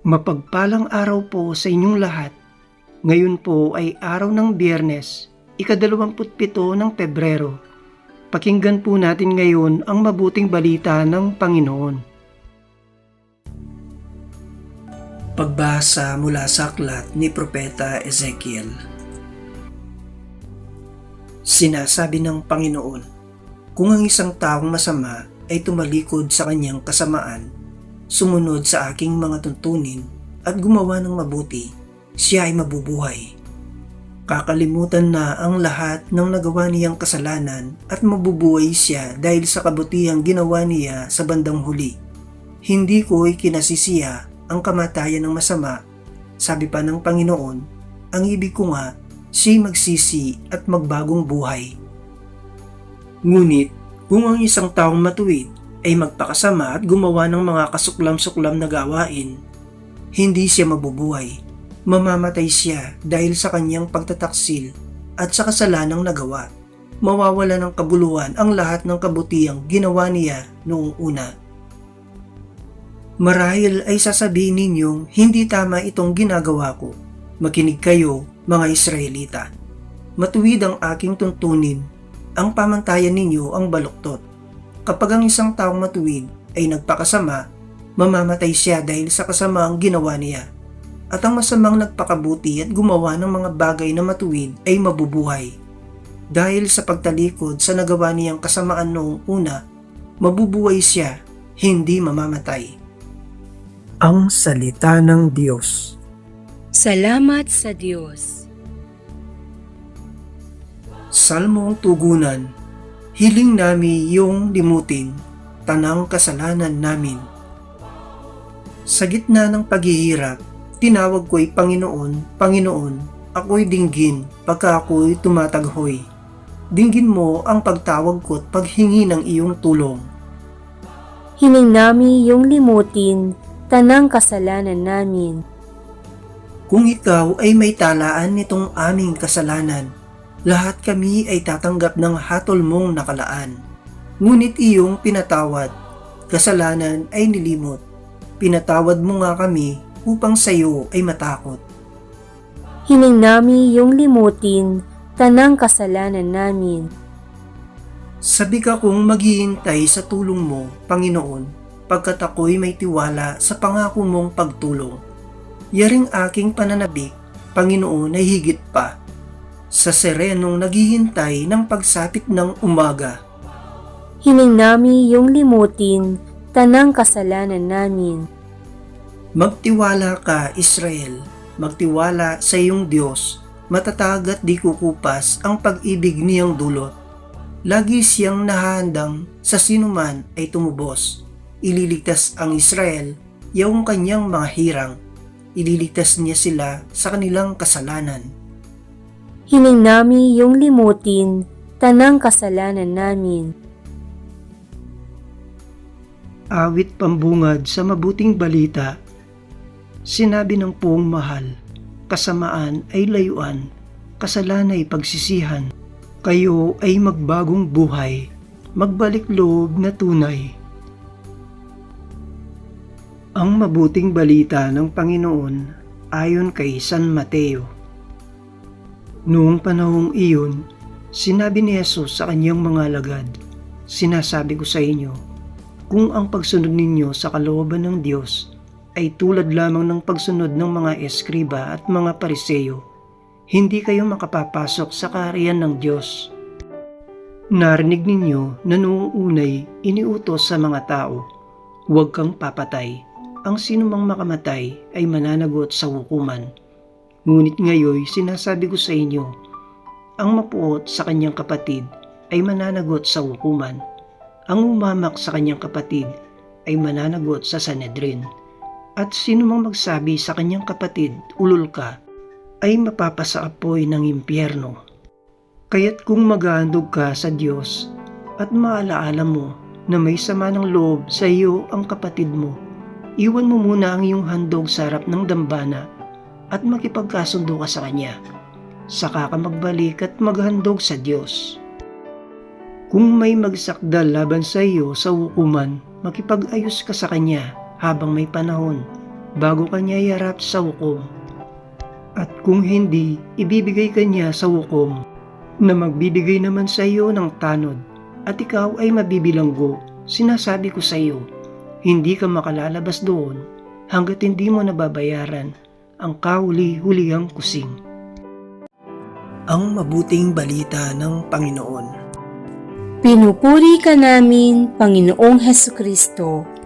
Mapagpalang araw po sa inyong lahat. Ngayon po ay araw ng Biyernes, ika-27 ng Pebrero. Pakinggan po natin ngayon ang mabuting balita ng Panginoon. Pagbasa mula sa aklat ni Propeta Ezekiel. Sinasabi ng Panginoon, kung ang isang taong masama ay tumalikod sa kanyang kasamaan, sumunod sa aking mga tuntunin at gumawa ng mabuti, siya ay mabubuhay. Kakalimutan na ang lahat ng nagawa niyang kasalanan at mabubuhay siya dahil sa kabutihang ginawa niya sa bandang huli. Hindi ko ikinasisiya ang kamatayan ng masama, sabi pa ng Panginoon, ang ibig ko nga siya'y magsisi at magbagong buhay. Ngunit kung ang isang taong matuwid ay magpakasama at gumawa ng mga kasuklam-suklam na gawain, hindi siya mabubuhay. Mamamatay siya dahil sa kanyang pagtataksil at sa kasalanang nagawa. Mawawala ng kabuluhan ang lahat ng kabutihang ginawa niya noong una. Marahil ay sasabihin ninyong hindi tama itong ginagawa ko. Makinig kayo, mga Israelita. Matuwid ang aking tuntunin. Ang pamantayan ninyo ang baluktot. Kapag ang isang taong matuwid ay nagpakasama, mamamatay siya dahil sa kasamaang ginawa niya. At ang masamang nagpakabuti at gumawa ng mga bagay na matuwid ay mabubuhay. Dahil sa pagtalikod sa nagawa niyang kasamaan noong una, mabubuhay siya, hindi mamamatay. Ang Salita ng Diyos. Salamat sa Diyos. Salmong tugunan. Hiling nami yung limutin, tanang kasalanan namin. Sa gitna ng paghihirap, tinawag ko'y Panginoon, Panginoon, ako'y dinggin pagka ako'y tumataghoy. Dinggin mo ang pagtawag ko't paghingi ng iyong tulong. Hiling nami yung limutin, tanang kasalanan namin. Kung ikaw ay may talaan nitong aming kasalanan, lahat kami ay tatanggap ng hatol mong nakalaan. Ngunit iyong pinatawad, kasalanan ay nilimot. Pinatawad mo nga kami upang sayo ay matakot. Hiling nami yung limutin, tanang kasalanan namin. Sabi ka kong maghihintay sa tulong mo, Panginoon, pagkat ako'y may tiwala sa pangako mong pagtulong. Yaring aking pananabik, Panginoon, ay higit pa sa serenong naghihintay ng pagsapit ng umaga. Hiling nami yung limutin, tanang kasalanan namin. Magtiwala ka, Israel, magtiwala sa iyong Diyos, matatag at di kukupas ang pag-ibig niyang dulot. Lagi siyang nahahandang sa sinuman ay tumubos. Ililigtas ang Israel, yung kanyang mga hirang. Ililigtas niya sila sa kanilang kasalanan. Hiling nami yung limutin, tanang kasalanan namin. Awit pambungad sa mabuting balita. Sinabi ng Poong Mahal, kasamaan ay layuan, kasalanan ay pagsisihan. Kayo ay magbagong buhay, magbalik loob na tunay. Ang mabuting balita ng Panginoon ayon kay San Mateo. Noong panahong iyon, sinabi ni Jesus sa kanyang mga alagad, sinasabi ko sa inyo, kung ang pagsunod ninyo sa kalooban ng Diyos ay tulad lamang ng pagsunod ng mga eskriba at mga pariseyo, hindi kayo makapapasok sa kaharian ng Diyos. Narinig ninyo na noong unay iniutos sa mga tao, huwag kang papatay, ang sinumang makamatay ay mananagot sa hukuman. Ngunit ngayon sinasabi ko sa inyo, ang mapuot sa kanyang kapatid ay mananagot sa hukuman. Ang umamak sa kanyang kapatid ay mananagot sa Sanhedrin. At sinumang magsabi sa kanyang kapatid, ulol ka, ay mapapasaapoy ng impyerno. Kaya't kung maghahandog ka sa Diyos at maalaala mo na may sama ng loob sa iyo ang kapatid mo, iwan mo muna ang iyong handog sa harap ng dambana at makipagkasundo ka sa Kanya. Saka ka magbalik at maghandog sa Diyos. Kung may magsakdal laban sa iyo sa hukuman, makipag-ayos ka sa kanya habang may panahon. bago kanya iharap sa hukom. At kung hindi, ibibigay kanya sa hukom na magbibigay naman sa iyo ng tanod at ikaw ay mabibilanggo. Sinasabi ko sa iyo, hindi ka makalalabas doon hanggat hindi mo nababayaran ang kahuli-hulihang kusing. Ang mabuting balita ng Panginoon. Pinupuri ka namin, Panginoong Hesukristo.